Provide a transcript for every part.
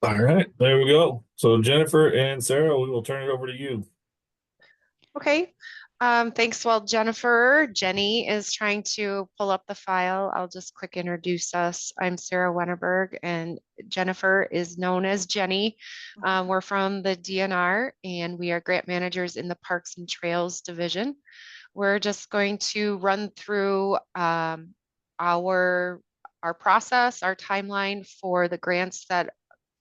All right, there we go. So Jennifer and Sarah, we will turn it over to you. Okay. Thanks. Well, Jenny is trying to pull up the file. I'll just quick introduce us. I'm Sarah Wennerberg, and Jennifer is known as Jenny. We're from the DNR, and we are grant managers in the Parks and Trails Division. We're just going to run through our our process, our timeline for the grants that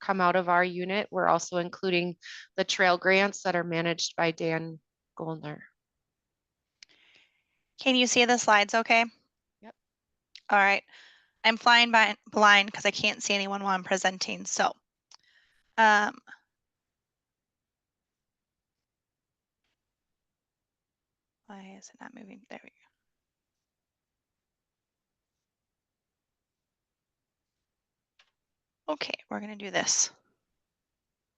come out of our unit. We're also including the trail grants that are managed by Dan Goldner. Can you see the slides okay? Yep. All right. I'm flying by blind because I can't see anyone while I'm presenting. So, why is it not moving? There we go. Okay, we're going to do this.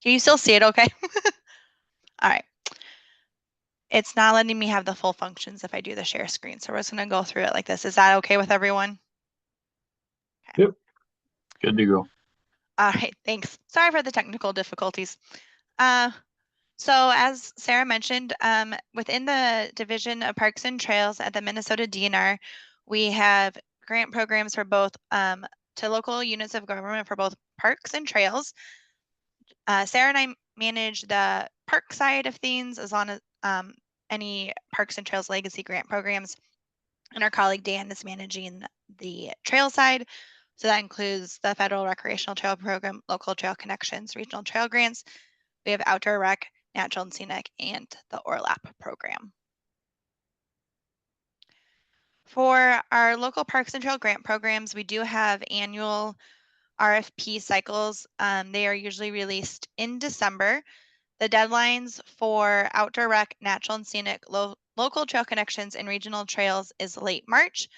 Can you still see it okay? All right. It's not letting me have the full functions if I do the share screen. So we're just going to go through it like this. Is that okay with everyone? Yep. Good to go. All right, thanks. Sorry for the technical difficulties. So as Sarah mentioned, within the Division of Parks and Trails at the Minnesota DNR, we have grant programs for both to local units of government for both parks and trails. Sarah and I manage the park side of things as long as any Parks and Trails Legacy grant programs. And our colleague Dan is managing the trail side. So that includes the Federal Recreational Trail Program, Local Trail Connections, Regional Trail Grants. We have Outdoor Rec, Natural and Scenic, and the ORLAP program. For our local parks and trail grant programs, we do have annual RFP cycles. They are usually released in December. The deadlines for Outdoor Rec, Natural and Scenic, Local Trail Connections, and Regional Trails is late March.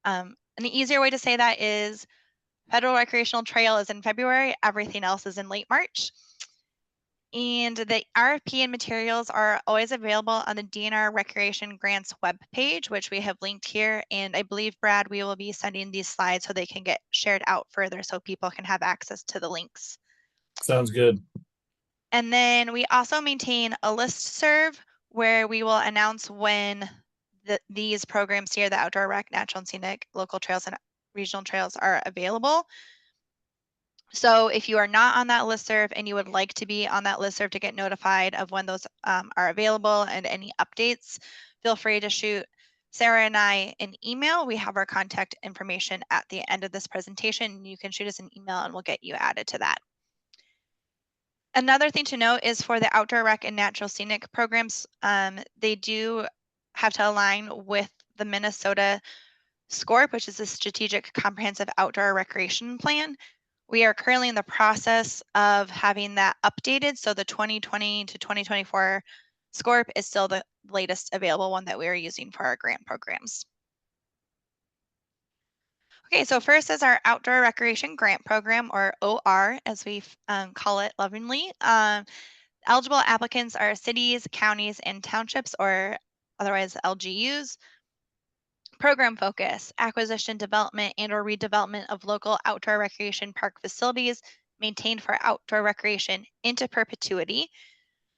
And the easier way to say that is Federal Recreational Trail is in February, everything else is in late March. And the RFP and materials are always available on the DNR Recreation Grants webpage, which we have linked here. And I believe, Brad, we will be sending these slides so they can get shared out further so people can have access to the links. Sounds good. And then we also maintain a listserv where we will announce when these programs here, the Outdoor Rec, Natural and Scenic, Local Trails, and Regional Trails are available. So if you are not on that listserv and you would like to be on that listserv to get notified of when those are available and any updates, feel free to shoot Sarah and I an email. We have our contact information at the end of this presentation. You can shoot us an email and we'll get you added to that. Another thing to note is for the Outdoor Rec and Natural Scenic programs, they do have to align with the Minnesota SCORP, which is the Strategic Comprehensive Outdoor Recreation Plan. We are currently in the process of having that updated. So the 2020 to 2024 SCORP is still the latest available one that we are using for our grant programs. Okay, so first is our Outdoor Recreation Grant Program, or OR, as we call it lovingly. Eligible applicants are cities, counties, and townships, or otherwise LGUs. Program focus, acquisition, development, and or redevelopment of local outdoor recreation park facilities maintained for outdoor recreation into perpetuity.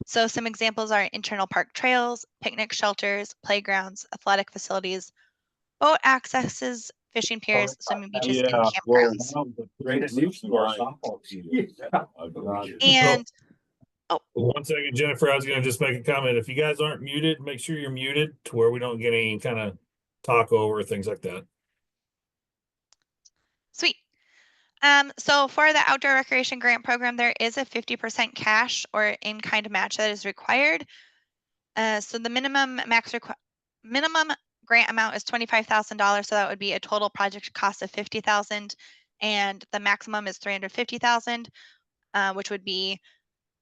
So some examples are internal park trails, picnic shelters, playgrounds, athletic facilities, boat accesses, fishing piers, swimming beaches, and campgrounds. And oh, 1 second, Jennifer, I was going to just make a comment. If you guys aren't muted, make sure you're muted to where we don't get any kind of talk over things like that. Sweet. So for the Outdoor Recreation Grant Program, there is a 50% cash or in-kind match that is required. So the minimum grant amount is $25,000. So that would be a total project cost of $50,000, and the maximum is $350,000, which would be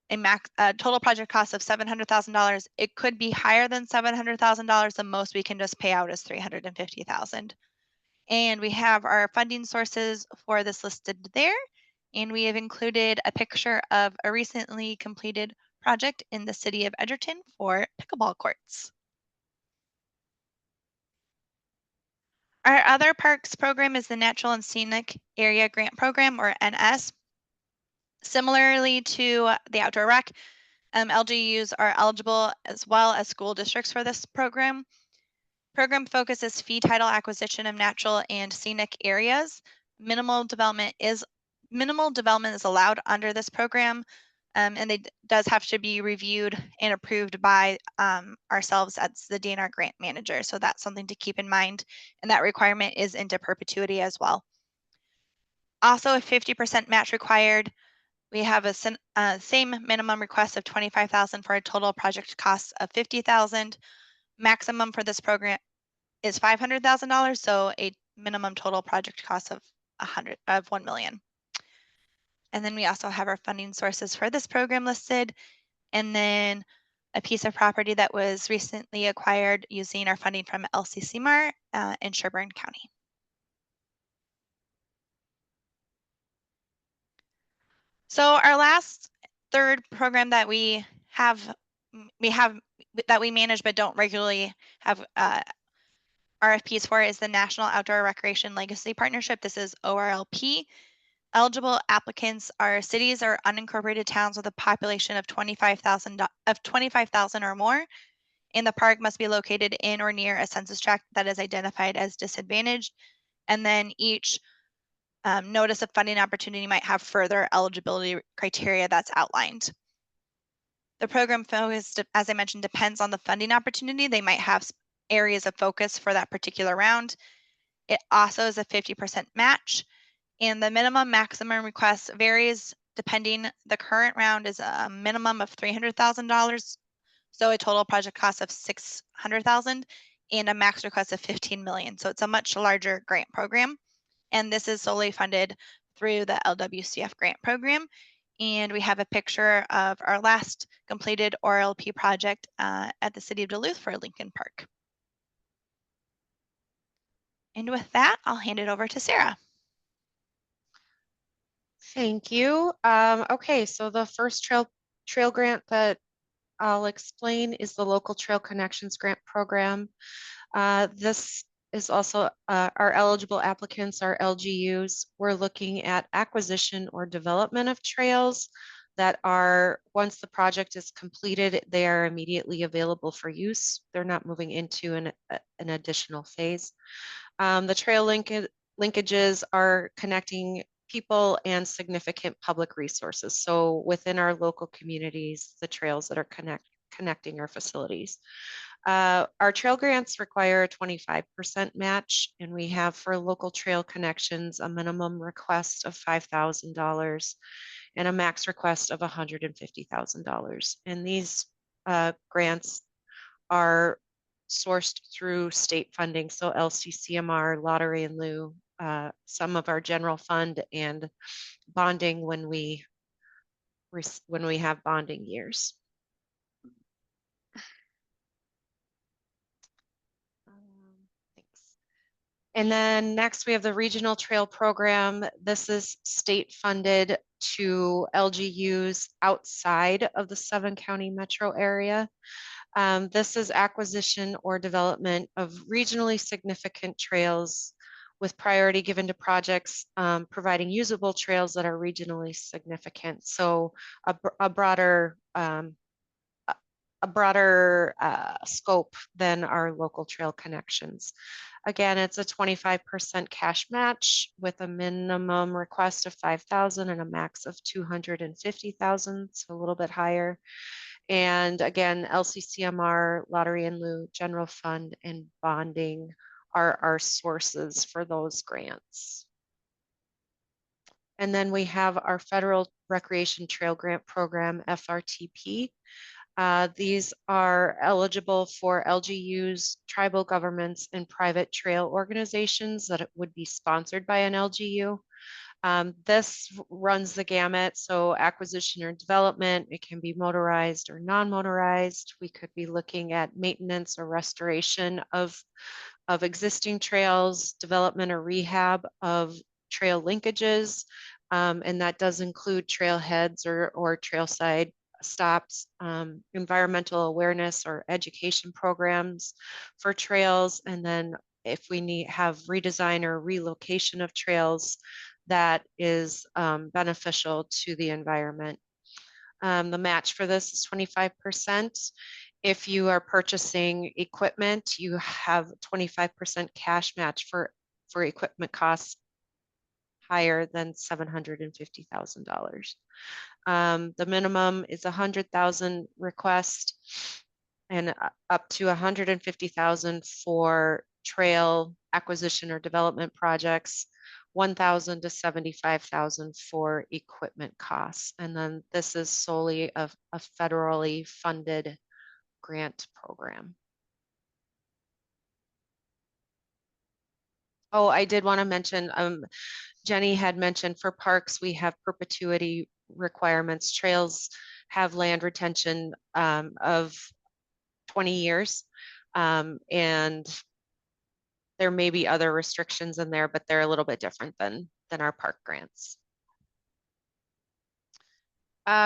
a total project cost of $700,000. It could be higher than $700,000. The most we can just pay out is $350,000. And we have our funding sources for this listed there. And we have included a picture of a recently completed project in the city of Edgerton for pickleball courts. Our other parks program is the Natural and Scenic Area Grant Program, or NS. Similarly to the outdoor rec, LGUs are eligible as well as school districts for this program. Program focuses fee title acquisition of natural and scenic areas. Minimal development is allowed under this program, and it does have to be reviewed and approved by ourselves as the DNR grant manager. So that's something to keep in mind, and that requirement is into perpetuity as well. Also, a 50% match required. We have a same minimum request of $25,000 for a total project cost of $50,000. Maximum for this program is $500,000, so a minimum total project cost of $1 million. And then we also have our funding sources for this program listed, and then a piece of property that was recently acquired using our funding from LCCMR in Sherburne County. So our last third program that we manage but don't regularly have RFPs for is the National Outdoor Recreation Legacy Partnership. This is ORLP. Eligible applicants are cities or unincorporated towns with a population of 25,000 or more, and the park must be located in or near a census tract that is identified as disadvantaged. And then each notice of funding opportunity might have further eligibility criteria that's outlined. The program focus, as I mentioned, depends on the funding opportunity. They might have areas of focus for that particular round. It also is a 50% match, and the minimum maximum request varies depending. The current round is a minimum of $300,000, so a total project cost of $600,000 and a max request of $15 million. So it's a much larger grant program, and this is solely funded through the LWCF grant program. And we have a picture of our last completed ORLP project at the City of Duluth for Lincoln Park. And with that, I'll hand it over to Sarah. Thank you. Okay, so the first trail grant that I'll explain is the Local Trail Connections Grant Program. This is also our eligible applicants are LGUs. We're looking at acquisition or development of trails that are, once the project is completed, they are immediately available for use. They're not moving into an additional phase. The trail linkages are connecting people and significant public resources. So within our local communities, the trails that are connecting our facilities. Our trail grants require a 25% match, and we have for local trail connections a minimum request of $5,000 and a max request of $150,000. And these grants are sourced through state funding, so LCCMR, lottery and lieu, some of our general fund, and bonding when we have bonding years. Thanks. And then next we have the Regional Trail Program. This is state funded to LGUs outside of the 7-county metro area. This is acquisition or development of regionally significant trails with priority given to projects providing usable trails that are regionally significant. So a broader scope than our local trail connections. Again, it's a 25% cash match with a minimum request of $5,000 and a max of $250,000, so a little bit higher. And again, LCCMR, lottery and lieu, general fund, and bonding are our sources for those grants. And then we have our Federal Recreation Trail Grant Program, FRTP. These are eligible for LGUs, tribal governments, and private trail organizations that would be sponsored by an LGU. This runs the gamut, so acquisition or development, it can be motorized or non-motorized. We could be looking at maintenance or restoration of existing trails, development or rehab of trail linkages, and that does include trailheads or trailside stops, environmental awareness or education programs for trails, and then if we have redesign or relocation of trails, that is beneficial to the environment. The match for this is 25%. If you are purchasing equipment, you have 25% cash match for equipment costs higher than $750,000. The minimum is 100,000 request and up to 150,000 for trail acquisition or development projects, 1,000 to 75,000 for equipment costs. And then this is solely a federally funded grant program. Oh, I did want to mention, Jenny had mentioned for parks, we have perpetuity requirements. Trails have land retention of 20 years. And there may be other restrictions in there, but they're a little bit different than our park grants.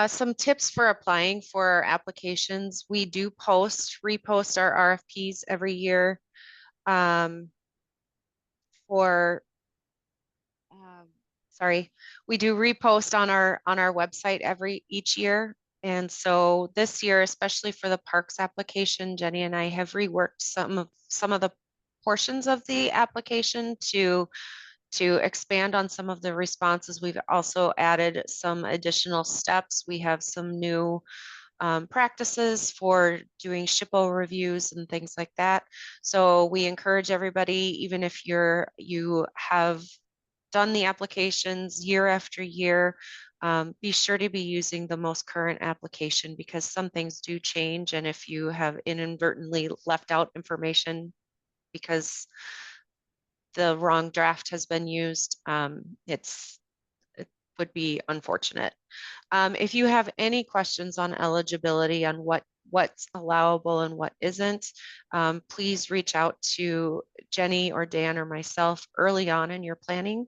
Some tips for applying for our applications. We do repost our RFPs every year. We do repost on our website each year. And so this year, especially for the parks application, Jenny and I have reworked some of the portions of the application to expand on some of the responses. We've also added some additional steps. We have some new practices for doing SHPO reviews and things like that. So we encourage everybody, even if you have done the applications year after year, be sure to be using the most current application, because some things do change. And if you have inadvertently left out information because the wrong draft has been used, it would be unfortunate. If you have any questions on eligibility, on what's allowable and what isn't, please reach out to Jenny or Dan or myself early on in your planning.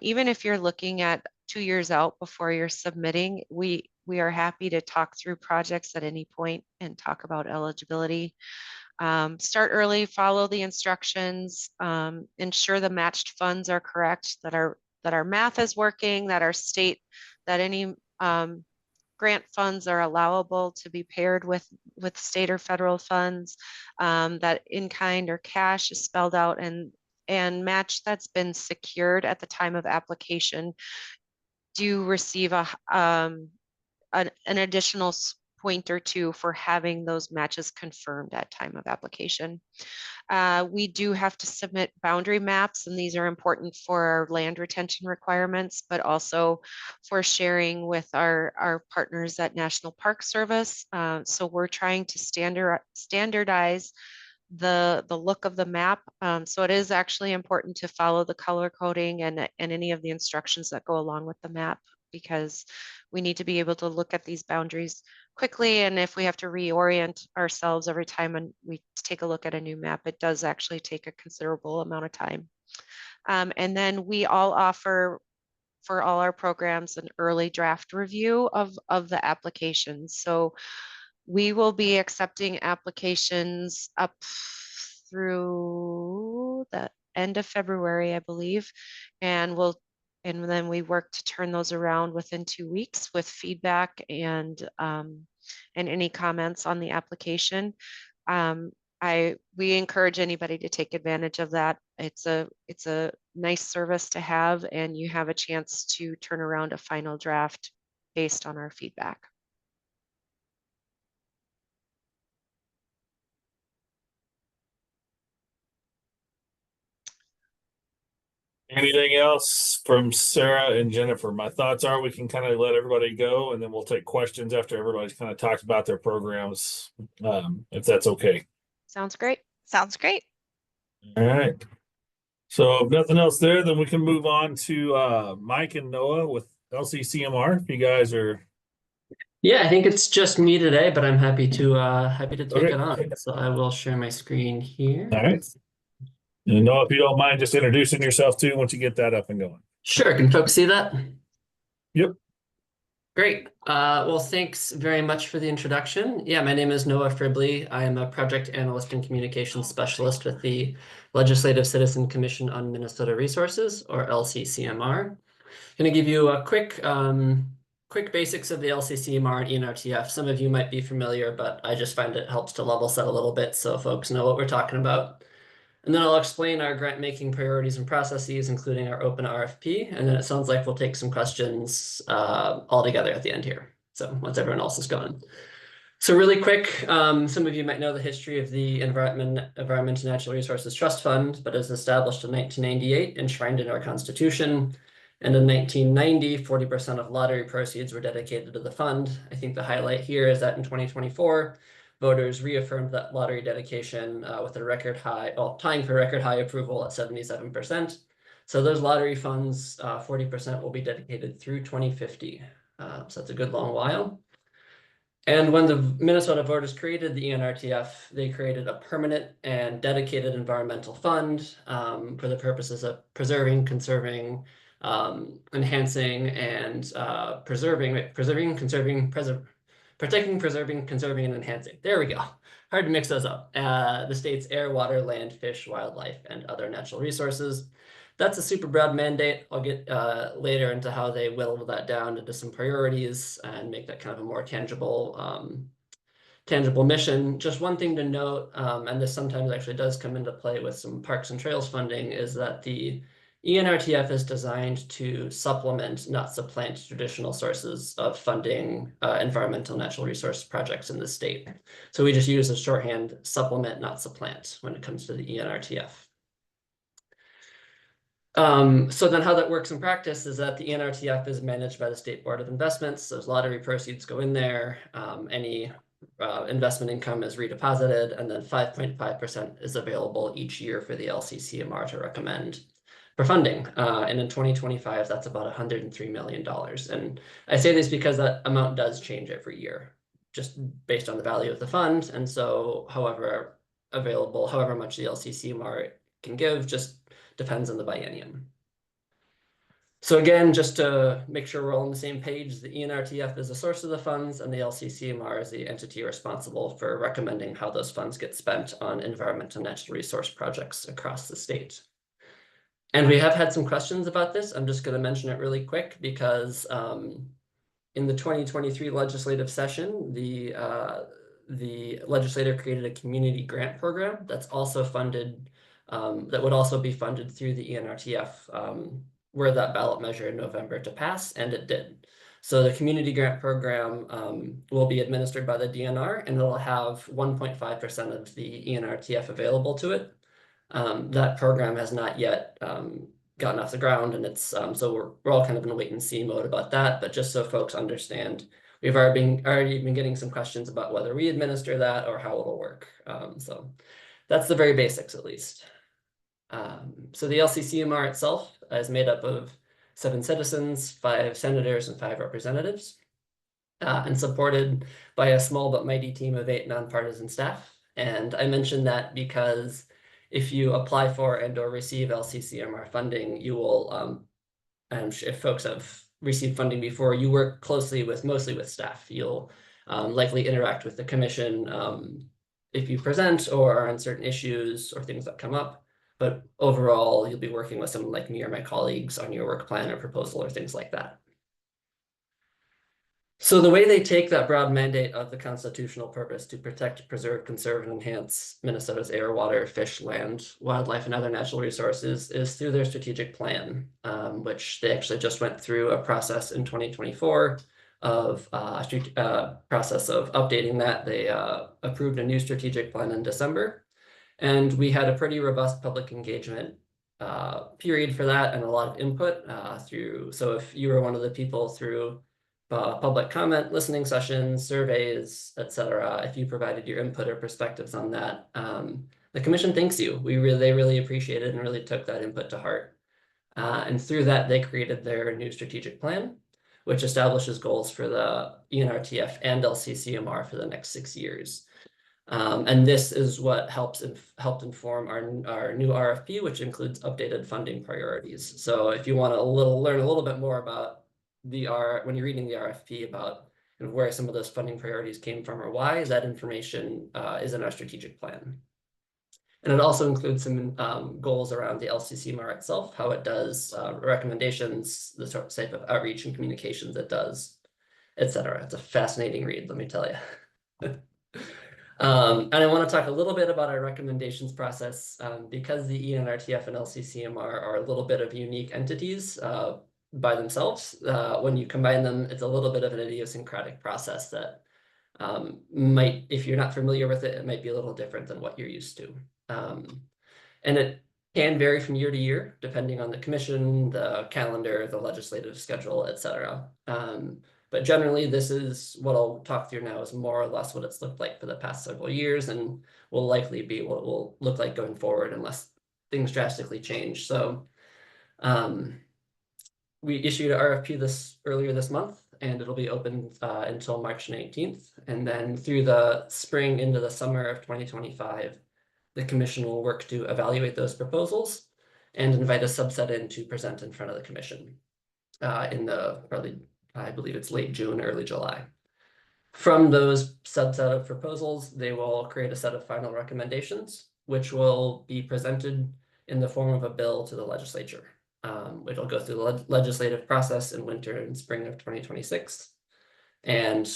Even if you're looking at 2 years out before you're submitting, we are happy to talk through projects at any point and talk about eligibility. Start early, follow the instructions, ensure the matched funds are correct, that our math is working, that any grant funds are allowable to be paired with state or federal funds, that in-kind or cash is spelled out, and match that's been secured at the time of application do receive an additional point or two for having those matches confirmed at time of application. We do have to submit boundary maps, and these are important for our land retention requirements, but also for sharing with our partners at National Park Service. So we're trying to standardize the look of the map. So it is actually important to follow the color coding and any of the instructions that go along with the map, because we need to be able to look at these boundaries quickly. And if we have to reorient ourselves every time and we take a look at a new map, it does actually take a considerable amount of time. And then we all offer, for all our programs, an early draft review of the applications. So we will be accepting applications up through the end of February, I believe, and then we work to turn those around within 2 weeks with feedback and any comments on the application. We encourage anybody to take advantage of that. It's a nice service to have, and you have a chance to turn around a final draft based on our feedback. Anything else from Sarah and Jennifer? My thoughts are we can kind of let everybody go, and then we'll take questions after everybody's kind of talked about their programs, if that's okay. Sounds great. Sounds great. All right. So if nothing else there, then we can move on to Mike and Noah with LCCMR. If you guys are. Yeah, I think it's just me today, but I'm happy to take Okay. it on. So I will share my screen here. All right. And Noah, if you don't mind just introducing yourself too, once you get that up and going. Sure. Can folks see that? Yep. Great. Well, thanks very much for the introduction. Yeah, my name is Noah Fribley. I am a project analyst and communications specialist with the Legislative Citizen Commission on Minnesota Resources, or LCCMR. Going to give you a quick basics of the LCCMR and ENRTF. Some of you might be familiar, but I just find it helps to level set a little bit so folks know what we're talking about. And then I'll explain our grant making priorities and processes, including our open RFP. And then it sounds like we'll take some questions all together at the end here. So once everyone else is gone. So really quick, some of you might know the history of the Environment and Natural Resources Trust Fund, but it was established in 1998, enshrined in our Constitution. And in 1990, 40% of lottery proceeds were dedicated to the fund. I think the highlight here is that in 2024, voters reaffirmed that lottery dedication with a record high, well, tying for record high approval at 77%. So those lottery funds, 40% will be dedicated through 2050. So that's a good long while. And when the Minnesota voters created the ENRTF, they created a permanent and dedicated environmental fund for the purposes of preserving, conserving, enhancing, and protecting, preserving, conserving, and enhancing. There we go. Hard to mix those up. The state's air, water, land, fish, wildlife, and other natural resources. That's a super broad mandate. I'll get later into how they whittle that down into some priorities and make that kind of a more tangible mission. Just one thing to note, and this sometimes actually does come into play with some parks and trails funding, is that the ENRTF is designed to supplement, not supplant, traditional sources of funding environmental natural resource projects in the state. So we just use the shorthand supplement, not supplant, when it comes to the ENRTF. So then how that works in practice is that the ENRTF is managed by the State Board of Investments. Those lottery proceeds go in there. Any investment income is redeposited, and then 5.5% is available each year for the LCCMR to recommend for funding. And in 2025, that's about $103 million. And I say this because that amount does change every year, just based on the value of the fund. And so however much the LCCMR can give just depends on the biennium. So again, just to make sure we're all on the same page, the ENRTF is the source of the funds, and the LCCMR is the entity responsible for recommending how those funds get spent on environmental natural resource projects across the state. And we have had some questions about this. I'm just going to mention it really quick because in the 2023 legislative session, the legislator created a community grant program that's also funded, that would also be funded through the ENRTF, were that ballot measure in November to pass, and it did. So the community grant program will be administered by the DNR, and it'll have 1.5% of the ENRTF available to it. That program has not yet gotten off the ground, and it's so we're all kind of in a wait and see mode about that. But just so folks understand, we've already been getting some questions about whether we administer that or how it'll work. So that's the very basics, at least. So the LCCMR itself is made up of 7 citizens, 5 senators, and 5 representatives, and supported by a small but mighty team of 8 nonpartisan staff. And I mention that because if you apply for and or receive LCCMR funding, you will, if folks have received funding before, you work closely mostly with staff. You'll likely interact with the commission if you present or are on certain issues or things that come up. But overall, you'll be working with someone like me or my colleagues on your work plan or proposal or things like that. So the way they take that broad mandate of the constitutional purpose to protect, preserve, conserve, and enhance Minnesota's air, water, fish, land, wildlife, and other natural resources is through their strategic plan, which they actually just went through a process in 2024 of process of updating that. They approved a new strategic plan in December. And we had a pretty robust public engagement period for that and a lot of input through. So if you were one of the people through public comment, listening sessions, surveys, etc., if you provided your input or perspectives on that, the commission thanks you. They really appreciated and really took that input to heart. And through that, they created their new strategic plan, which establishes goals for the ENRTF and LCCMR for the next 6 years. And this is what helped inform our new RFP, which includes updated funding priorities. So if you want to learn a little bit more about when you're reading the RFP about where some of those funding priorities came from or why, that information is in our strategic plan. And it also includes some goals around the LCCMR itself, how it does recommendations, the type of outreach and communications it does, etc. It's a fascinating read, let me tell you. And I want to talk a little bit about our recommendations process because the ENRTF and LCCMR are a little bit of unique entities by themselves. When you combine them, it's a little bit of an idiosyncratic process that might, if you're not familiar with it, it might be a little different than what you're used to. And it can vary from year to year, depending on the commission, the calendar, the legislative schedule, etc. But generally, this is what I'll talk through now is more or less what it's looked like for the past several years and will likely be what it will look like going forward unless things drastically change. So we issued an RFP earlier this month, and it'll be open until March 19th. And then through the spring into the summer of 2025, the commission will work to evaluate those proposals and invite a subset in to present in front of the commission in the probably, I believe it's late June, early July. From those subset of proposals, they will create a set of final recommendations, which will be presented in the form of a bill to the legislature. It'll go through the legislative process in winter and spring of 2026. And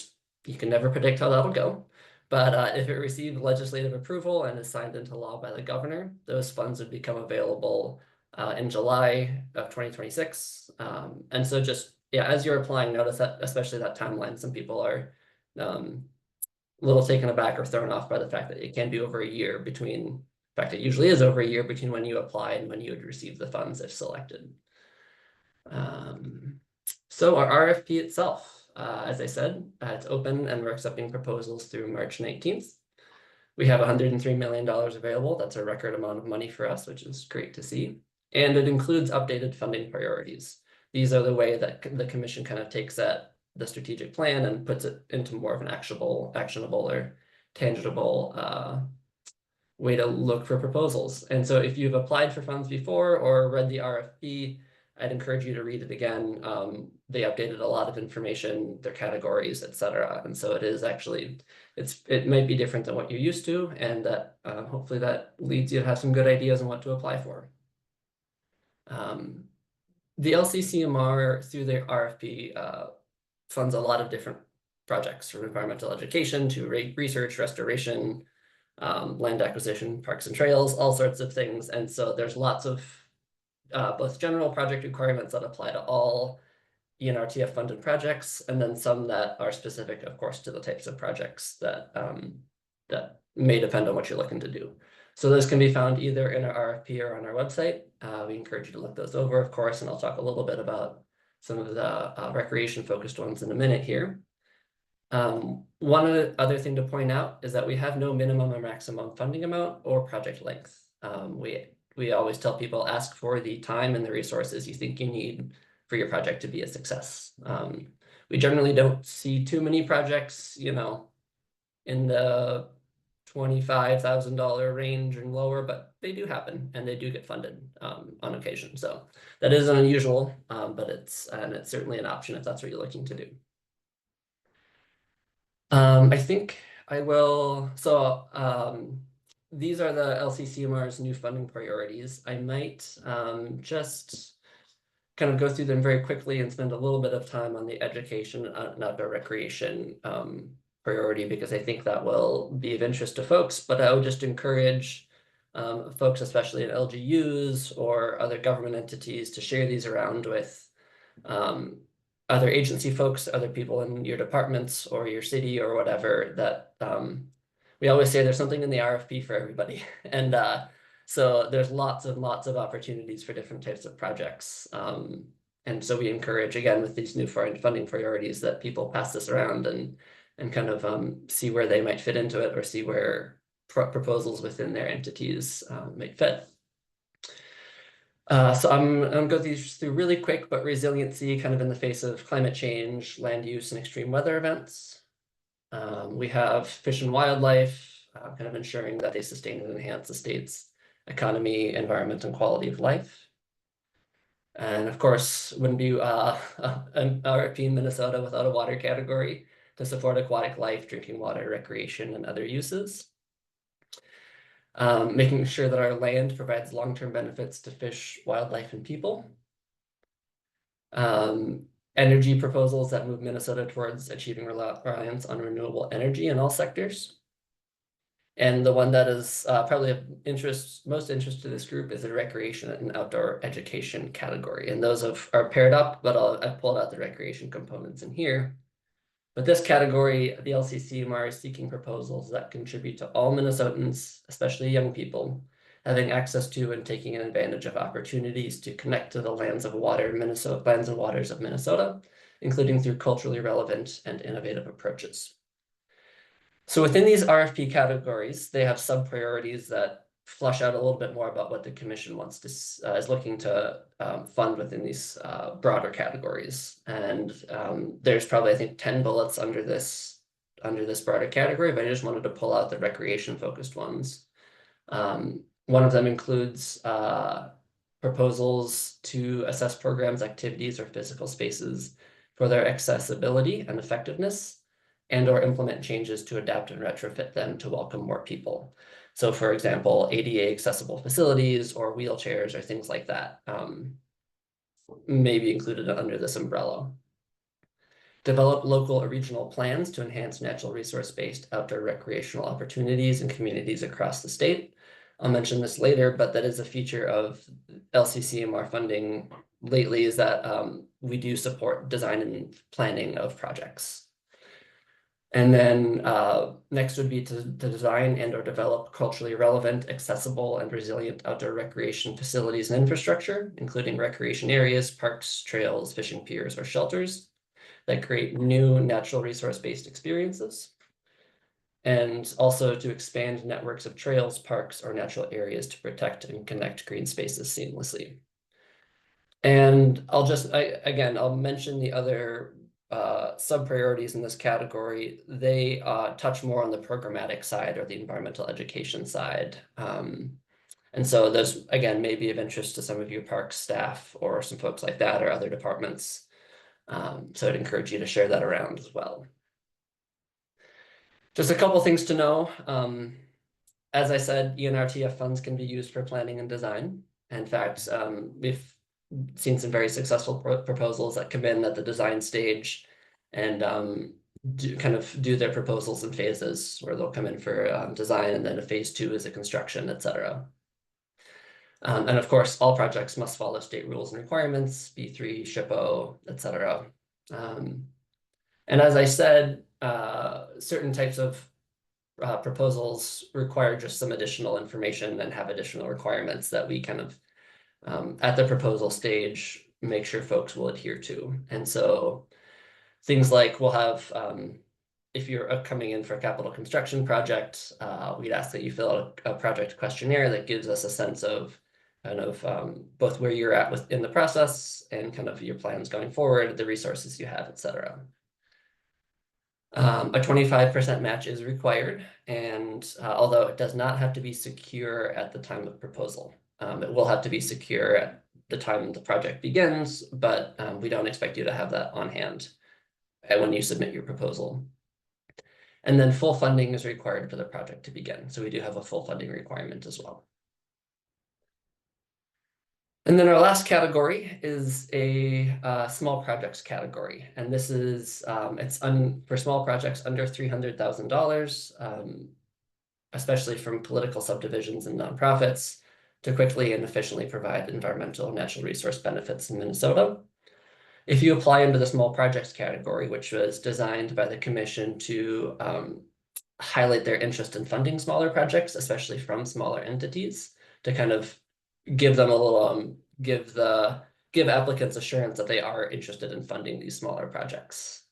you can never predict how that'll go. But if it received legislative approval and is signed into law by the governor, those funds would become available in July of 2026. And so just, yeah, as you're applying, notice that, especially that timeline, some people are a little taken aback or thrown off by the fact that it can be over a year between, in fact, it usually is over a year between when you apply and when you would receive the funds if selected. So our RFP itself, as I said, it's open and we're accepting proposals through March 19th. We have $103 million available. That's a record amount of money for us, which is great to see. And it includes updated funding priorities. These are the way that the commission kind of takes the strategic plan and puts it into more of an actionable or tangible way to look for proposals. And so if you've applied for funds before or read the RFP, I'd encourage you to read it again. They updated a lot of information, their categories, etc. And so it is actually, it might be different than what you're used to, and that hopefully that leads you to have some good ideas on what to apply for. The LCCMR, through their RFP, funds a lot of different projects, from environmental education to research, restoration, land acquisition, parks and trails, all sorts of things. And so there's lots of both general project requirements that apply to all ENRTF funded projects, and then some that are specific, of course, to the types of projects that that may depend on what you're looking to do. So those can be found either in our RFP or on our website. We encourage you to look those over, of course, and I'll talk a little bit about some of the recreation-focused ones in a minute here. One other thing to point out is that we have no minimum or maximum funding amount or project length. We always tell people, ask for the time and the resources you think you need for your project to be a success. We generally don't see too many projects, you know, in the $25,000 range and lower, but they do happen and they do get funded on occasion. So that is unusual, but it's certainly an option if that's what you're looking to do. I think I will, so these are the LCCMR's new funding priorities. I might just kind of go through them very quickly and spend a little bit of time on the education and outdoor recreation priority, because I think that will be of interest to folks. But I would just encourage folks, especially in LGUs or other government entities, to share these around with other agency folks, other people in your departments or your city or whatever, that we always say there's something in the RFP for everybody. And so there's lots of opportunities for different types of projects. And so we encourage, again, with these new funding priorities, that people pass this around and kind of see where they might fit into it, or see where proposals within their entities might fit. So I'm going to go through really quick, but resiliency kind of in the face of climate change, land use, and extreme weather events. We have fish and wildlife, kind of ensuring that they sustain and enhance the state's economy, environment, and quality of life. And of course, wouldn't be an RFP in Minnesota without a water category to support aquatic life, drinking water, recreation, and other uses. Making sure that our land provides long-term benefits to fish, wildlife, and people. Energy proposals that move Minnesota towards achieving reliance on renewable energy in all sectors. And the one that is probably of most interest to this group is the recreation and outdoor education category. And those are paired up, but I've pulled out the recreation components in here. But this category, the LCCMR is seeking proposals that contribute to all Minnesotans, especially young people, having access to and taking advantage of opportunities to connect to the lands and waters of Minnesota, including through culturally relevant and innovative approaches. So within these RFP categories, they have sub-priorities that flush out a little bit more about what the commission wants to is looking to fund within these broader categories. And there's probably, I think, 10 bullets under this broader category, but I just wanted to pull out the recreation-focused ones. One of them includes proposals to assess programs, activities, or physical spaces for their accessibility and effectiveness, and or implement changes to adapt and retrofit them to welcome more people. So for example, ADA accessible facilities or wheelchairs or things like that may be included under this umbrella. Develop local or regional plans to enhance natural resource-based outdoor recreational opportunities in communities across the state. I'll mention this later, but that is a feature of LCCMR funding lately, is that we do support design and planning of projects. And then next would be to design and or develop culturally relevant, accessible, and resilient outdoor recreation facilities and infrastructure, including recreation areas, parks, trails, fishing piers, or shelters that create new natural resource-based experiences. And also to expand networks of trails, parks, or natural areas to protect and connect green spaces seamlessly. And I'll mention the other sub-priorities in this category. They touch more on the programmatic side or the environmental education side. And so those, again, may be of interest to some of you parks staff or some folks like that or other departments. So I'd encourage you to share that around as well. Just a couple things to know. As I said, ENRTF funds can be used for planning and design. In fact, we've seen some very successful proposals that come in at the design stage and do their proposals in phases, where they'll come in for design, and then a phase 2 is a construction, etc. And of course, all projects must follow state rules and requirements, B3, SHPO, etc. And as I said, certain types of proposals require just some additional information and have additional requirements that we kind of at the proposal stage make sure folks will adhere to. And so things like we'll have, if you're coming in for a capital construction project, we'd ask that you fill out a project questionnaire that gives us a sense of kind of both where you're at within the process and kind of your plans going forward, the resources you have, etc. A 25% match is required, and although it does not have to be secure at the time of proposal. It will have to be secure at the time the project begins, but we don't expect you to have that on hand when you submit your proposal. And then full funding is required for the project to begin. So we do have a full funding requirement as well. And then our last category is a small projects category. And this is, for small projects under $300,000, especially from political subdivisions and nonprofits, to quickly and efficiently provide environmental and natural resource benefits in Minnesota. If you apply into the small projects category, which was designed by the commission to highlight their interest in funding smaller projects, especially from smaller entities, to kind of give them a little, give applicants assurance that they are interested in funding these smaller projects.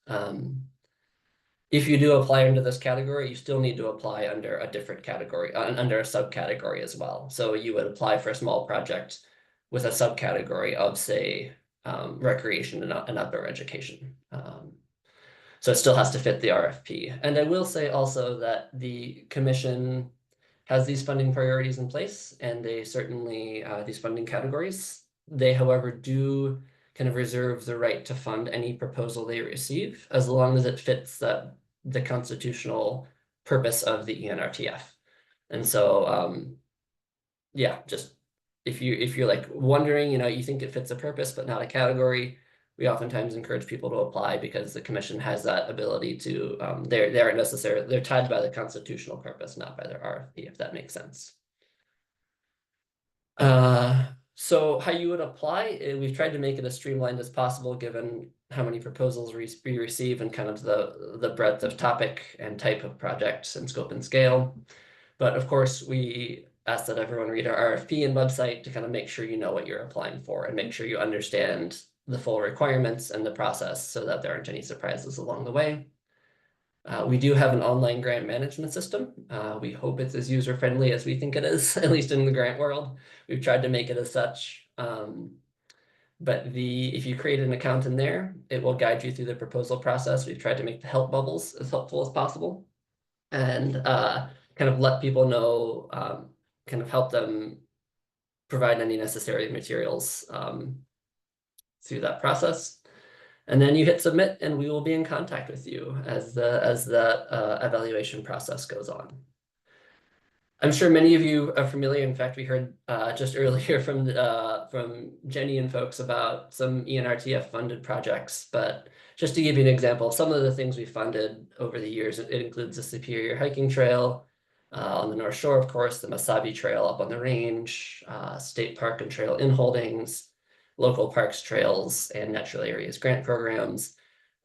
If you do apply into this category, you still need to apply under a different category, under a subcategory as well. So you would apply for a small project with a subcategory of, say, recreation and outdoor education. So it still has to fit the RFP. And I will say also that the commission has these funding priorities in place, and they certainly, these funding categories, they, however, do kind of reserve the right to fund any proposal they receive, as long as it fits the constitutional purpose of the ENRTF. And so, yeah, just if you're like wondering, you think it fits a purpose but not a category, we oftentimes encourage people to apply because the commission has that ability to, they aren't necessarily, they're tied by the constitutional purpose, not by their RFP, if that makes sense. So how you would apply, we've tried to make it as streamlined as possible given how many proposals we receive and kind of the breadth of topic and type of projects and scope and scale. But of course, we ask that everyone read our RFP and website to kind of make sure you know what you're applying for and make sure you understand the full requirements and the process so that there aren't any surprises along the way. We do have an online grant management system. We hope it's as user-friendly as we think it is, at least in the grant world. We've tried to make it as such. But if you create an account in there, it will guide you through the proposal process. We've tried to make the help bubbles as helpful as possible and kind of let people know, kind of help them provide any necessary materials through that process. And then you hit submit and we will be in contact with you as the evaluation process goes on. I'm sure many of you are familiar. In fact, we heard just earlier from Jenny and folks about some ENRTF funded projects. But just to give you an example, some of the things we funded over the years, it includes the Superior Hiking Trail on the North Shore, of course, the Masabi Trail up on the range, State Park and Trail in Holdings, local parks, trails, and natural areas grant programs.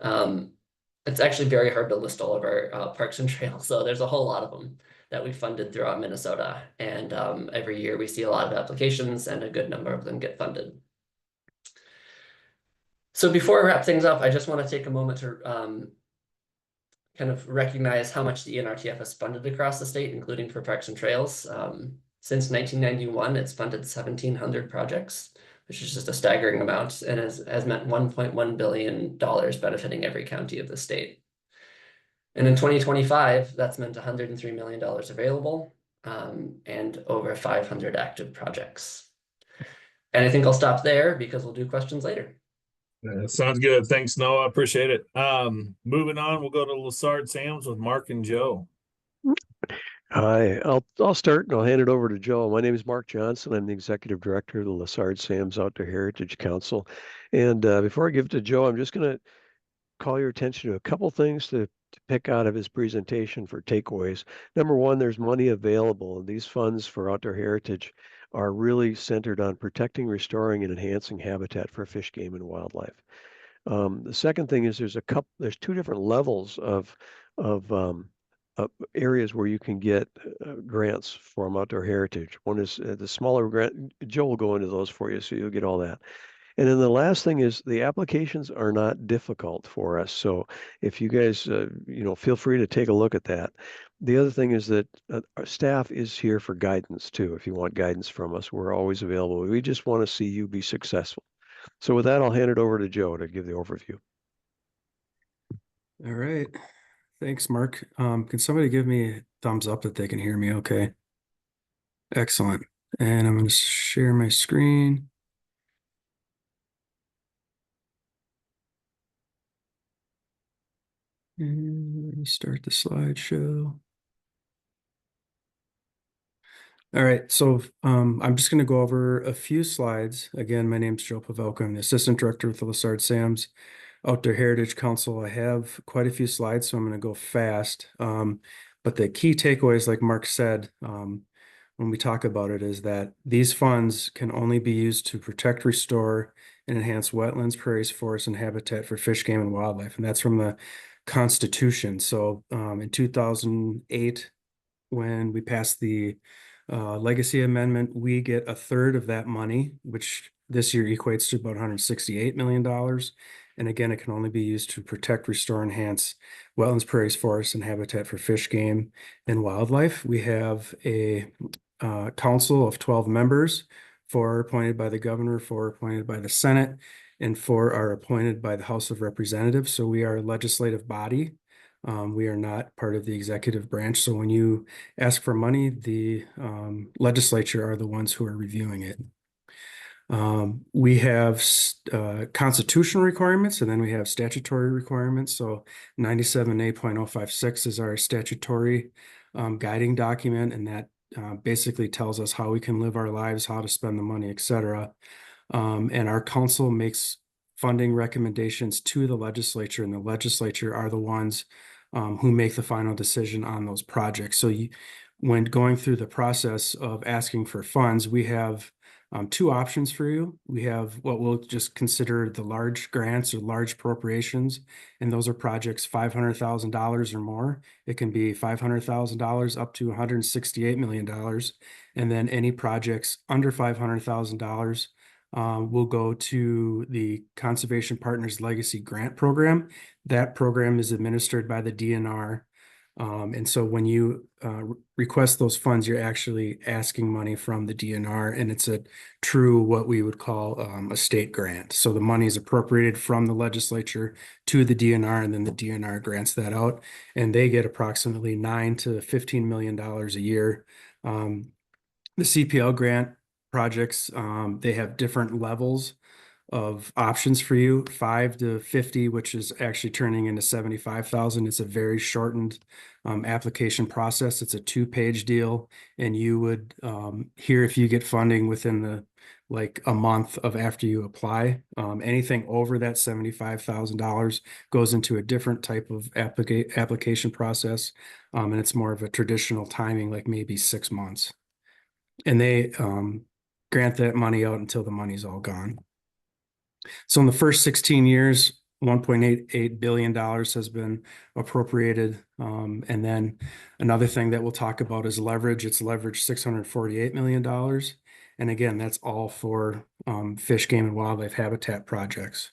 It's actually very hard to list all of our parks and trails, so there's a whole lot of them that we funded throughout Minnesota. And every year we see a lot of applications and a good number of them get funded. So before I wrap things up, I just want to take a moment to kind of recognize how much the ENRTF has funded across the state, including for parks and trails. Since 1991, it's funded 1,700 projects, which is just a staggering amount, and has meant $1.1 billion benefiting every county of the state. And in 2025, that's meant $103 million available and over 500 active projects. And I think I'll stop there because we'll do questions later. Sounds good. Thanks, Noah. Appreciate it. Moving on, we'll go to Lessard-Sams with Mark and Joe. Hi, I'll start and I'll hand it over to Joe. My name is Mark Johnson. I'm the Executive Director of the Lessard-Sams Outdoor Heritage Council. And before I give it to Joe, I'm just going to call your attention to a couple things to pick out of his presentation for takeaways. Number one, there's money available. These funds for outdoor heritage are really centered on protecting, restoring, and enhancing habitat for fish, game, and wildlife. The second thing is there's two different levels of areas where you can get grants from outdoor heritage. One is the smaller grant. Joe will go into those for you, so you'll get all that. And then the last thing is the applications are not difficult for us. So if you guys, feel free to take a look at that. The other thing is that our staff is here for guidance too. If you want guidance from us, we're always available. We just want to see you be successful. So with that, I'll hand it over to Joe to give the overview. All right. Thanks, Mark. Can somebody give me a thumbs up that they can hear me okay? Excellent. And I'm going to share my screen. And let me start the slideshow. All right, so I'm just going to go over a few slides. Again, my name is Joe Pavelka. I'm the Assistant Director with the Lessard-Sams Outdoor Heritage Council. I have quite a few slides, so I'm going to go fast. But the key takeaways, like Mark said, when we talk about it, is that these funds can only be used to protect, restore, and enhance wetlands, prairies, forests, and habitat for fish, game, and wildlife. And that's from the Constitution. So in 2008, when we passed the Legacy Amendment, we get a third of that money, which this year equates to about $168 million. And again, it can only be used to protect, restore, enhance wetlands, prairies, forests, and habitat for fish, game, and wildlife. We have a council of 12 members, 4 are appointed by the governor, 4 are appointed by the Senate, and 4 are appointed by the House of Representatives. So we are a legislative body. We are not part of the executive branch. So when you ask for money, the legislature are the ones who are reviewing it. We have constitutional requirements, and then we have statutory requirements. So 97A.056 is our statutory guiding document, and that basically tells us how we can live our lives, how to spend the money, etc. And our council makes funding recommendations to the legislature, and the legislature are the ones who make the final decision on those projects. So when going through the process of asking for funds, we have two options for you. We have what we'll just consider the large grants or large appropriations, and those are projects $500,000 or more. It can be $500,000 up to $168 million. And then any projects under $500,000 will go to the Conservation Partners Legacy Grant Program. That program is administered by the DNR. And so when you request those funds, you're actually asking money from the DNR, and it's a true what we would call a state grant. So the money is appropriated from the legislature to the DNR, and then the DNR grants that out, and they get approximately $9 to $15 million a year. The CPL grant projects, they have different levels of options for you, 5 to 50, which is actually turning into 75,000. It's a very shortened application process. It's a 2-page deal, and you would hear if you get funding within like a month of after you apply. Anything over that $75,000 goes into a different type of application process, and it's more of a traditional timing, like maybe 6 months. And they grant that money out until the money's all gone. So in the first 16 years, $1.88 billion has been appropriated. And then another thing that we'll talk about is leverage. It's leveraged $648 million. And again, that's all for fish, game, and wildlife habitat projects.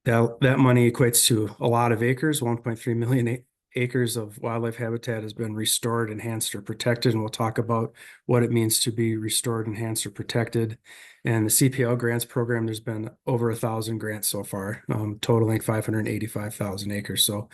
That money equates to a lot of acres. 1.3 million acres of wildlife habitat has been restored, enhanced, or protected. And we'll talk about what it means to be restored, enhanced, or protected. And the CPL grants program, there's been over 1,000 grants so far, totaling 585,000 acres. So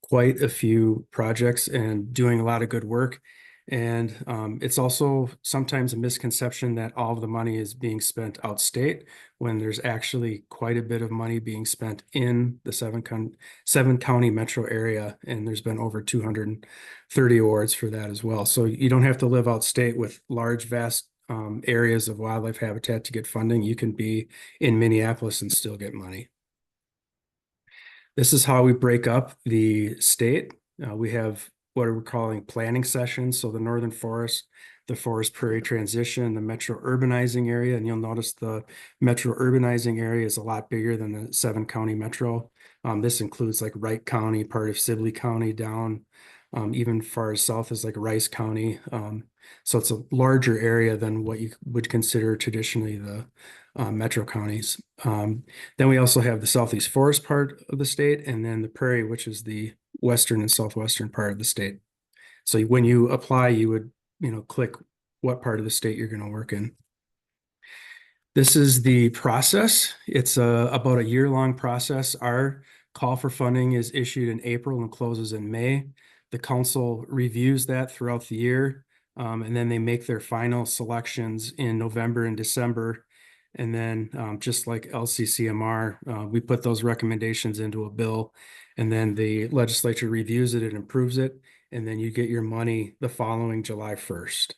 quite a few projects and doing a lot of good work. And it's also sometimes a misconception that all of the money is being spent outstate, when there's actually quite a bit of money being spent in the seven county metro area. And there's been over 230 awards for that as well. So you don't have to live outstate with large, vast areas of wildlife habitat to get funding. You can be in Minneapolis and still get money. This is how we break up the state. We have what we're calling planning sessions. So the Northern Forest, the Forest Prairie Transition, the Metro Urbanizing Area. And you'll notice the Metro Urbanizing Area is a lot bigger than the 7-county metro. This includes like Wright County, part of Sibley County, down even far as south as like Rice County. So it's a larger area than what you would consider traditionally the metro counties. Then we also have the Southeast Forest part of the state, and then the Prairie, which is the western and southwestern part of the state. So when you apply, you would, click what part of the state you're going to work in. This is the process. It's about a year-long process. Our call for funding is issued in April and closes in May. The council reviews that throughout the year, and then they make their final selections in November and December. And then just like LCCMR, we put those recommendations into a bill, and then the legislature reviews it and approves it, and then you get your money the following July 1st.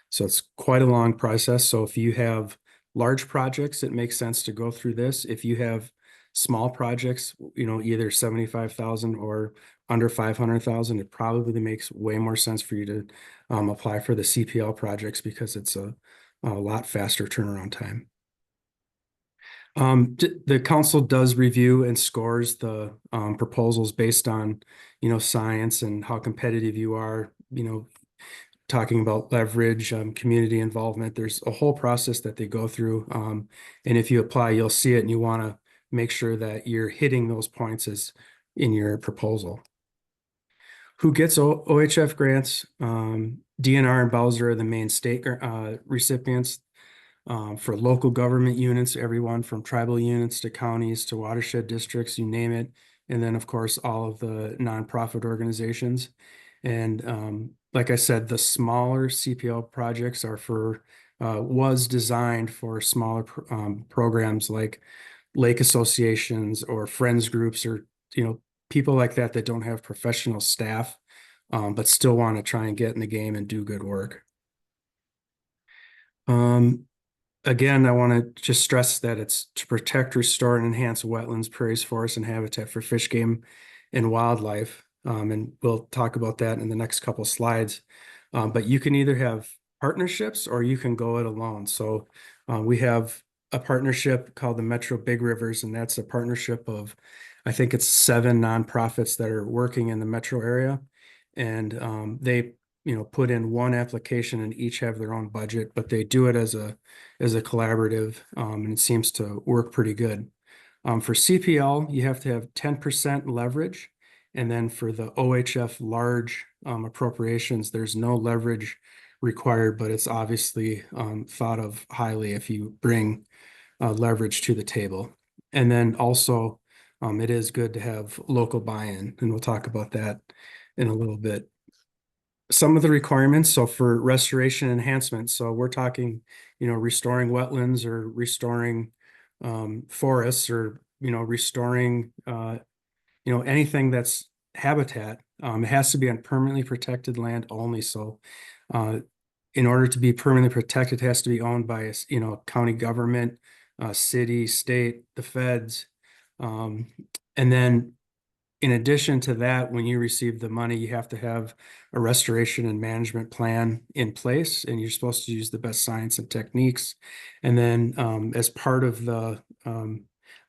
So it's quite a long process. So if you have large projects, it makes sense to go through this. If you have small projects, either 75,000 or under 500,000, it probably makes way more sense for you to apply for the CPL projects, because it's a lot faster turnaround time. The council does review and scores the proposals based on, science and how competitive you are, talking about leverage, community involvement. There's a whole process that they go through. And if you apply, you'll see it, and you want to make sure that you're hitting those points as in your proposal. Who gets OHF grants? DNR and Bowser are the main state recipients. For local government units, everyone from tribal units to counties to watershed districts, you name it. And then, of course, all of the nonprofit organizations. And like I said, the smaller CPL projects are was designed for smaller programs like lake associations or friends groups, or, people like that don't have professional staff but still want to try and get in the game and do good work. Again, I want to just stress that it's to protect, restore, and enhance wetlands, prairies, forests, and habitat for fish, game, and wildlife. And we'll talk about that in the next couple slides. But you can either have partnerships or you can go it alone. So we have a partnership called the Metro Big Rivers, and that's a partnership of, I think it's 7 nonprofits that are working in the metro area. And they put in one application and each have their own budget, but they do it as a collaborative, and it seems to work pretty good. For CPL, you have to have 10% leverage, and then for the OHF large appropriations, there's no leverage required, but it's obviously thought of highly if you bring leverage to the table. And then also, it is good to have local buy-in, and we'll talk about that in a little bit. Some of the requirements, so for restoration enhancement, so we're talking, restoring wetlands or restoring forests or, restoring, anything that's habitat. It has to be on permanently protected land only. So in order to be permanently protected, it has to be owned by a, county government, city, state, the feds. And then in addition to that, when you receive the money, you have to have a restoration and management plan in place, and you're supposed to use the best science and techniques. And then as part of the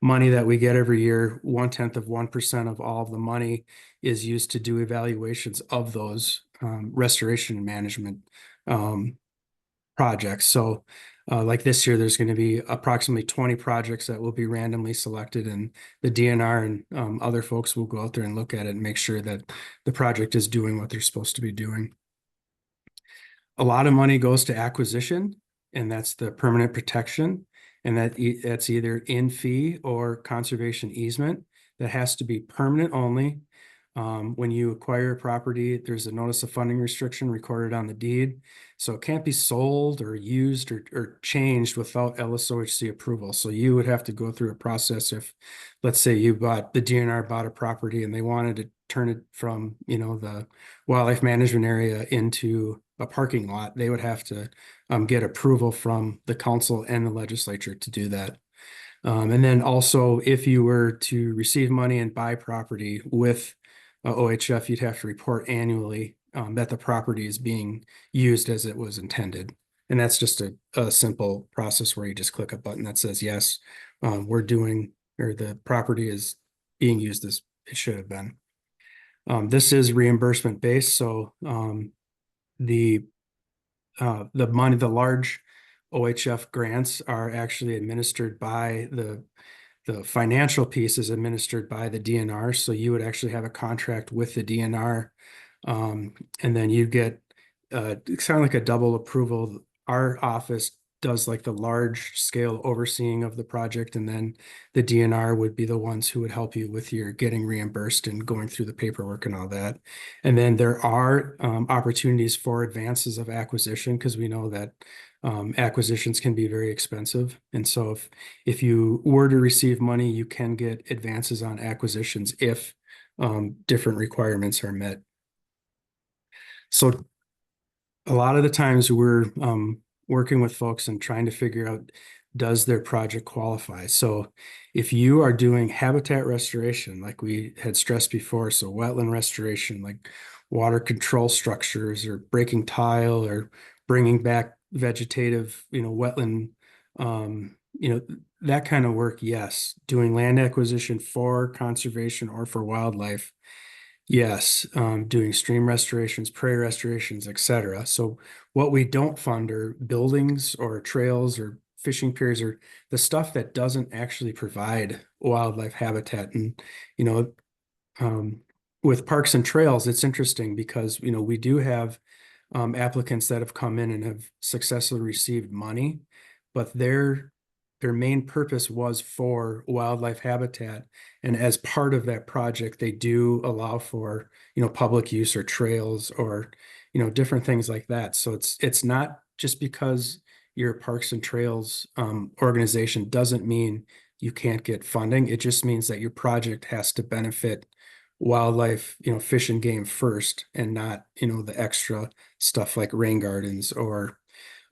money that we get every year, 0.1% of all of the money is used to do evaluations of those restoration and management projects. So like this year, there's going to be approximately 20 projects that will be randomly selected, and the DNR and other folks will go out there and look at it and make sure that the project is doing what they're supposed to be doing. A lot of money goes to acquisition, and that's the permanent protection, and that's either in fee or conservation easement. That has to be permanent only. When you acquire a property, there's a notice of funding restriction recorded on the deed. So it can't be sold or used or changed without LSOHC approval. So you would have to go through a process if, let's say the DNR bought a property and they wanted to turn it from, the wildlife management area into a parking lot, they would have to get approval from the council and the legislature to do that. And then also, if you were to receive money and buy property with OHF, you'd have to report annually that the property is being used as it was intended. And that's just a simple process where you just click a button that says, yes, we're doing, or the property is being used as it should have been. This is reimbursement based. So the money, the large OHF grants are actually administered by the financial piece is administered by the DNR. So you would actually have a contract with the DNR. And then you get it's kind of like a double approval. Our office does like the large scale overseeing of the project, and then the DNR would be the ones who would help you with your getting reimbursed and going through the paperwork and all that. And then there are opportunities for advances of acquisition, because we know that acquisitions can be very expensive. And so if you were to receive money, you can get advances on acquisitions if different requirements are met. So a lot of the times we're working with folks and trying to figure out, does their project qualify? So if you are doing habitat restoration, like we had stressed before, so wetland restoration, like water control structures or breaking tile or bringing back vegetative, wetland, that kind of work, yes. Doing land acquisition for conservation or for wildlife, yes. Doing stream restorations, prairie restorations, etc. So what we don't fund are buildings or trails or fishing piers or the stuff that doesn't actually provide wildlife habitat. And, with parks and trails, it's interesting because, we do have applicants that have come in and have successfully received money, but their main purpose was for wildlife habitat. And as part of that project, they do allow for, public use or trails or, different things like that. So it's not just because you're a Parks and Trails organization doesn't mean you can't get funding. It just means that your project has to benefit wildlife, fish and game first, and not, the extra stuff like rain gardens or,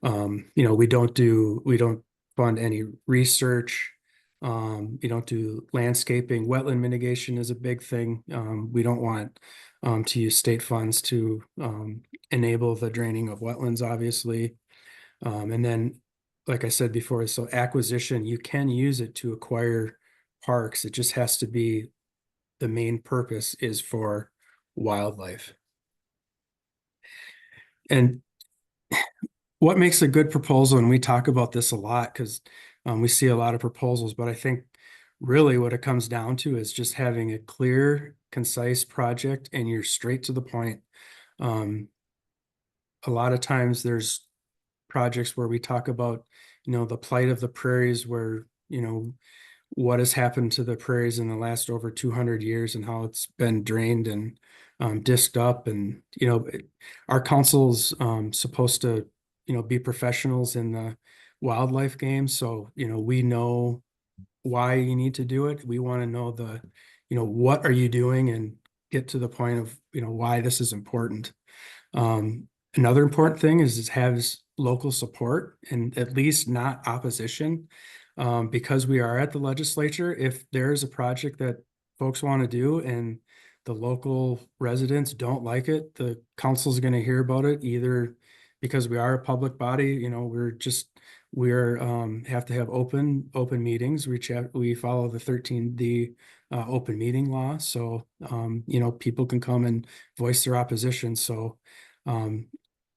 we don't fund any research. We don't do landscaping. Wetland mitigation is a big thing. We don't want to use state funds to enable the draining of wetlands, obviously. And then, like I said before, so acquisition, you can use it to acquire parks. It just has to be, the main purpose is for wildlife. And what makes a good proposal, and we talk about this a lot because we see a lot of proposals, but I think really what it comes down to is just having a clear, concise project and you're straight to the point. A lot of times there's projects where we talk about, the plight of the prairies, where, what has happened to the prairies in the last over 200 years and how it's been drained and disked up. And, our council's supposed to, be professionals in the wildlife game. So, we know why you need to do it. We want to know what are you doing, and get to the point of, why this is important. Another important thing is has local support and at least not opposition. Because we are at the legislature, if there's a project that folks want to do and the local residents don't like it, the council's going to hear about it, either because we are a public body, we're have to have open meetings. We follow the 13D open meeting law. So, people can come and voice their opposition. So,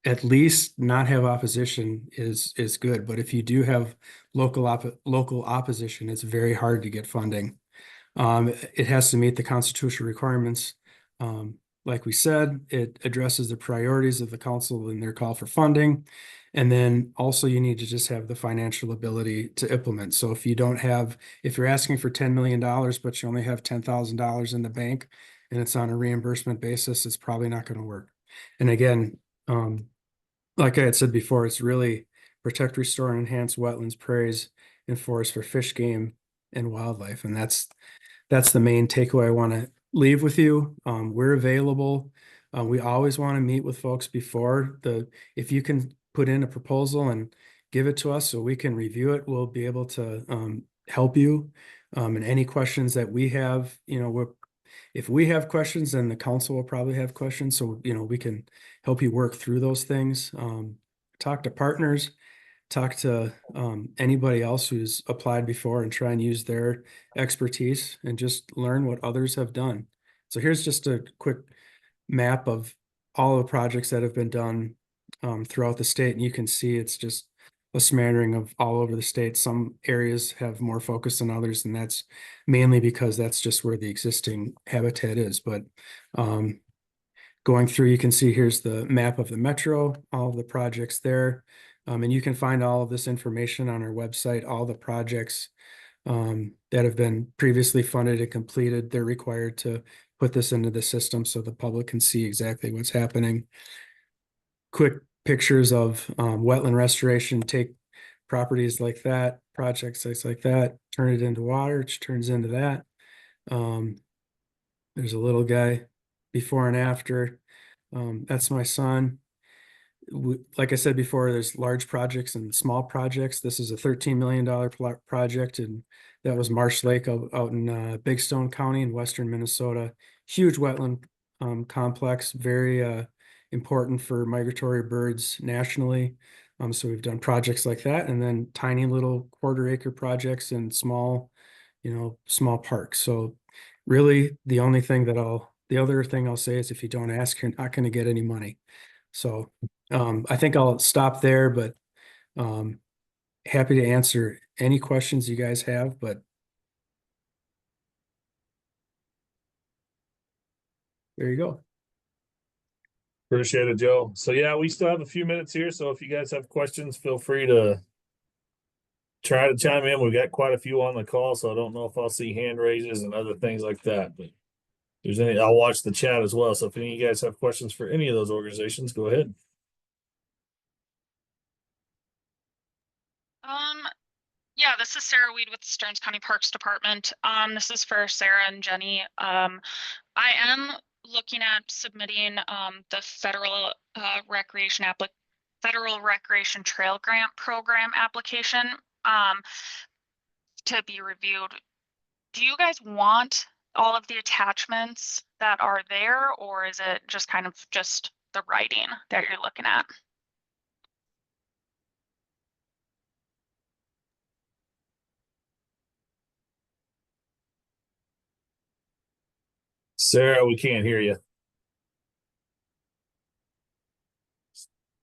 at least not have opposition is good. But if you do have local opposition, it's very hard to get funding. It has to meet the constitutional requirements. Like we said, it addresses the priorities of the council in their call for funding. And then also you need to just have the financial ability to implement. So if you're asking for $10 million, but you only have $10,000 in the bank and it's on a reimbursement basis, it's probably not going to work. And again, like I had said before, it's really protect, restore, and enhance wetlands, prairies, and forests for fish, game, and wildlife. And that's the main takeaway I want to leave with you. We're available. We always want to meet with folks before if you can put in a proposal and give it to us so we can review it, we'll be able to help you. And any questions that we have, if we have questions, then the council will probably have questions. So, we can help you work through those things. Talk to partners, talk to anybody else who's applied before, and try and use their expertise and just learn what others have done. So here's just a quick map of all the projects that have been done throughout the state. And you can see it's just a smattering of all over the state. Some areas have more focus than others, and that's mainly because that's just where the existing habitat is. But going through, you can see here's the map of the metro, all of the projects there. And you can find all of this information on our website, all the projects that have been previously funded and completed. They're required to put this into the system so the public can see exactly what's happening. Quick pictures of wetland restoration, take properties like that, projects like that, turn it into water, which turns into that. There's a little guy before and after. That's my son. Like I said before, there's large projects and small projects. This is a $13 million project, and that was Marsh Lake out in Big Stone County in western Minnesota. Huge wetland complex, very important for migratory birds nationally. So we've done projects like that, and then tiny little quarter-acre projects in small parks. So really, the other thing I'll say is, if you don't ask, you're not going to get any money. So I think I'll stop there, but happy to answer any questions you guys have. But there you go. Appreciate it, Joe. So yeah, we still have a few minutes here. So if you guys have questions, feel free to try to chime in. We've got quite a few on the call, so I don't know if I'll see hand raises and other things like that. But if there's I'll watch the chat as well. So if any of you guys have questions for any of those organizations, go ahead. Yeah, this is Sarah Weed with the Stearns County Parks Department. This is for Sarah and Jenny. I am looking at submitting the federal recreation trail grant program application to be reviewed. Do you guys want all of the attachments that are there, or is it just kind of just the writing that you're looking at? Sarah, we can't hear you.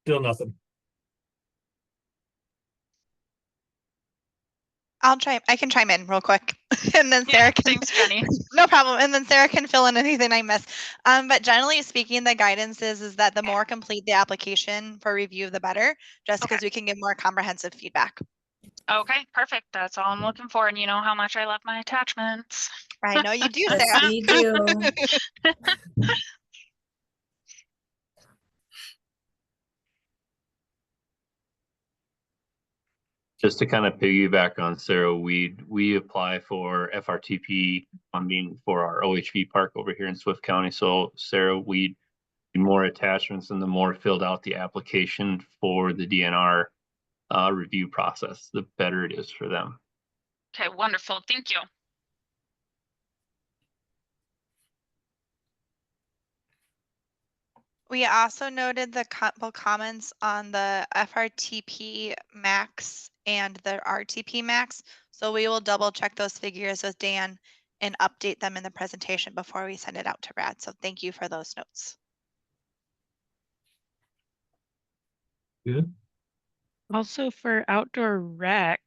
Still nothing. I can chime in real quick and then Yeah, Sarah can, thanks, Jenny. no problem. And then Sarah can fill in anything I miss. But generally speaking, the guidance is that the more complete the application for review, the better, just Okay. because we can give more comprehensive feedback. Okay, perfect. That's all I'm looking for. And you know how much I love my attachments. I know you do, Yes, Sarah. we do. Just to kind of piggyback on Sarah, we apply for FRTP funding for our OHV park over here in Swift County. So Sarah, we need more attachments, and the more filled out the application for the DNR review process, the better it is for them. Okay, wonderful. Thank you. We also noted the couple comments on the FRTP max and the RTP max. So we will double check those figures with Dan and update them in the presentation before we send it out to Brad. So thank you for those notes. Good. Also for outdoor rec,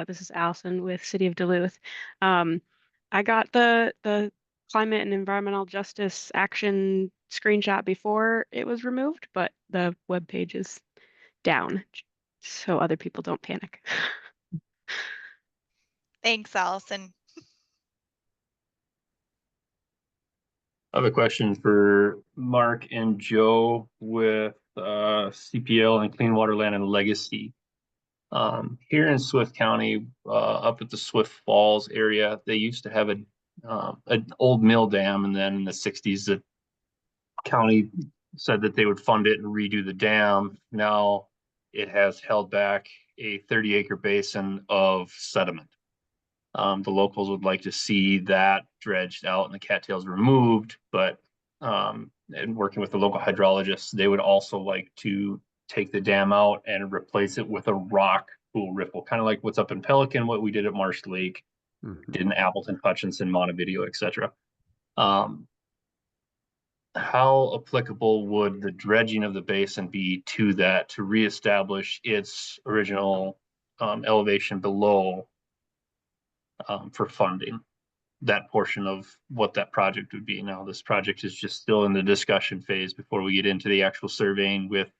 this is Allison with City of Duluth. I got the climate and environmental justice action screenshot before it was removed, but the web page is down, so other people don't panic. Thanks, Allison. I have a question for Mark and Joe with CPL and Clean Water Land and Legacy. Here in Swift County, up at the Swift Falls area, they used to have an old mill dam, and then in the 60s, the county said that they would fund it and redo the dam. Now it has held back a 30-acre basin of sediment. The locals would like to see that dredged out and the cattails removed, but and working with the local hydrologists, they would also like to take the dam out and replace it with a rock pool ripple, kind of like what's up in Pelican, what we did at Marsh Lake, did in Appleton, Hutchinson, Montevideo, etc. How applicable would the dredging of the basin be to that, to reestablish its original elevation below for funding that portion of what that project would be? Now, this project is just still in the discussion phase before we get into the actual surveying with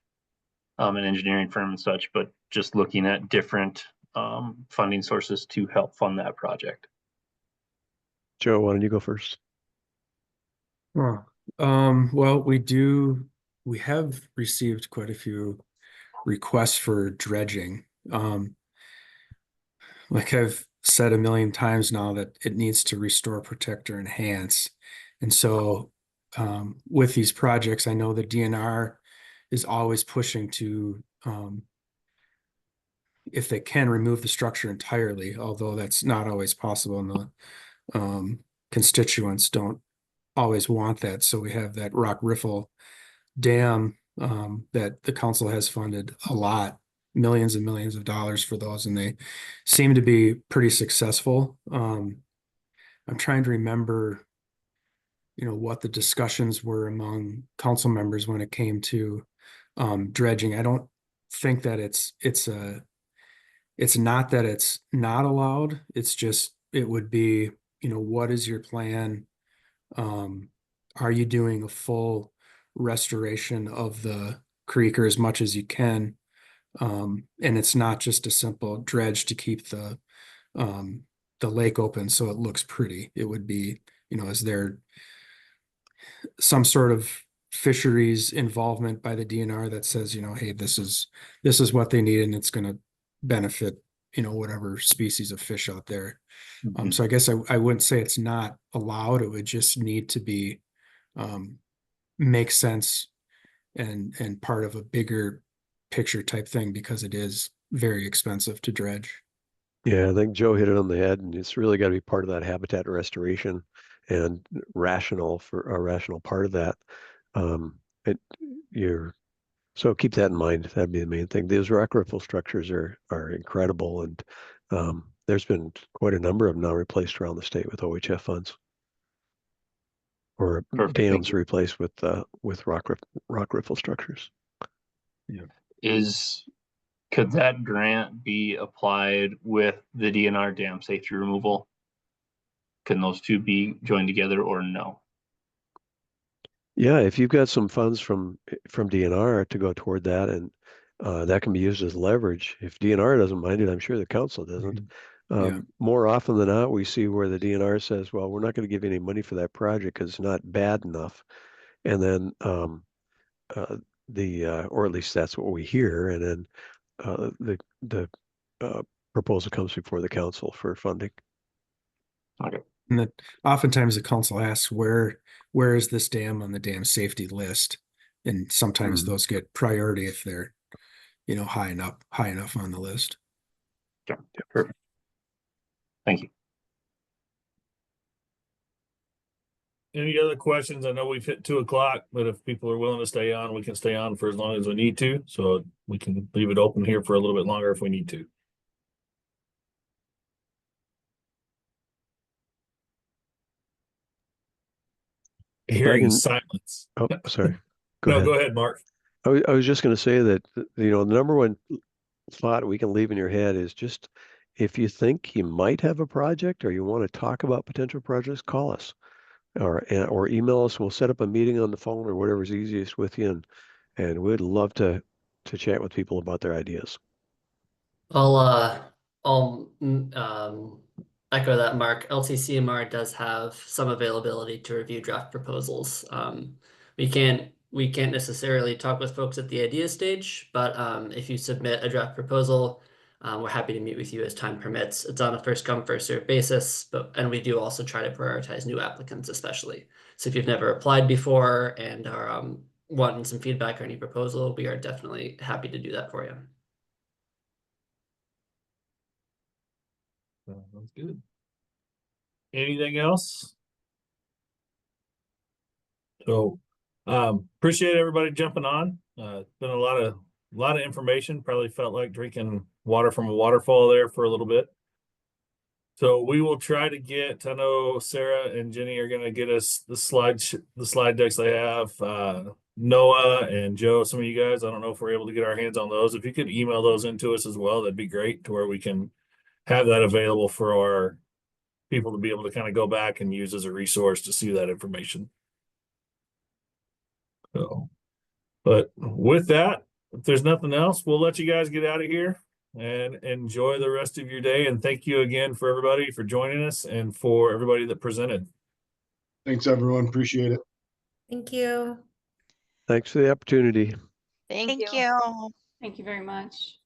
an engineering firm and such, but just looking at different funding sources to help fund that project. Joe, why don't you go first? Well, we have received quite a few requests for dredging. Like I've said a million times now, that it needs to restore, protect, or enhance. And so with these projects, I know the DNR is always pushing to, if they can, remove the structure entirely, although that's not always possible, and the constituents don't always want that. So we have that rock riffle dam that the council has funded a lot, millions and millions of dollars for those, and they seem to be pretty successful. I'm trying to remember, what the discussions were among council members when it came to dredging. I don't think that it's not that it's not allowed. It's just, it would be, what is your plan? Are you doing a full restoration of the creek, or as much as you can? And it's not just a simple dredge to keep the lake open so it looks pretty. It would be, is there some sort of fisheries involvement by the DNR that says, hey, this is what they need, and it's going to benefit, whatever species of fish out there. So I guess I wouldn't say it's not allowed. It would just need to be make sense and part of a bigger picture type thing, because it is very expensive to dredge. Yeah, I think Joe hit it on the head, and it's really got to be part of that habitat restoration and rational for a rational part of that. It you're So keep that in mind. That'd be the main thing. Those rock riffle structures are incredible, and there's been quite a number of them now replaced around the state with OHF funds, or Perfect, thank dams you. replaced with rock riffle structures. Could that grant be applied with the DNR dam safety removal? Can those two be joined together, or no? Yeah, if you've got some funds from DNR to go toward that, and that can be used as leverage. If DNR doesn't mind it, I'm sure the council doesn't. Yeah. More often than not, we see where the DNR says, well, we're not going to give you any money for that project because it's not bad enough. And then or at least that's what we hear. And then the proposal comes before the council for funding. Okay. And that oftentimes the council asks, where is this dam on the dam safety list? And sometimes those get priority if they're, high enough on the list. Okay. Perfect. Thank you. Any other questions? I know we've hit 2:00, but if people are willing to stay on, we can stay on for as long as we need to. So we can leave it open here for a little bit longer if we need to. Hearing silence. Oh, sorry. Go ahead, Mark. I was just going to say that, the number one thought we can leave in your head is just, if you think you might have a project or you want to talk about potential projects, call us or email us. We'll set up a meeting on the phone or whatever's easiest with you. And we'd love to chat with people about their ideas. I'll echo that, Mark. LCCMR does have some availability to review draft proposals. We can't necessarily talk with folks at the idea stage, but if you submit a draft proposal, we're happy to meet with you as time permits. It's on a first come, first served basis, and we do also try to prioritize new applicants, especially. So if you've never applied before and are wanting some feedback or any proposal, we are definitely happy to do that for you. That's good. Anything else? So appreciate everybody jumping on. It's been a lot of information. Probably felt like drinking water from a waterfall there for a little bit. So we will try to get, I know Sarah and Jenny are going to get us the slide decks they have. Noah and Joe, some of you guys, I don't know if we're able to get our hands on those. If you could email those into us as well, that'd be great, to where we can have that available for our people to be able to kind of go back and use as a resource to see that information. So, but with that, if there's nothing else, we'll let you guys get out of here and enjoy the rest of your day. And thank you again for everybody for joining us and for everybody that presented. Thanks, everyone. Appreciate it. Thank you. Thanks for the opportunity. Thank you. Thank you very much.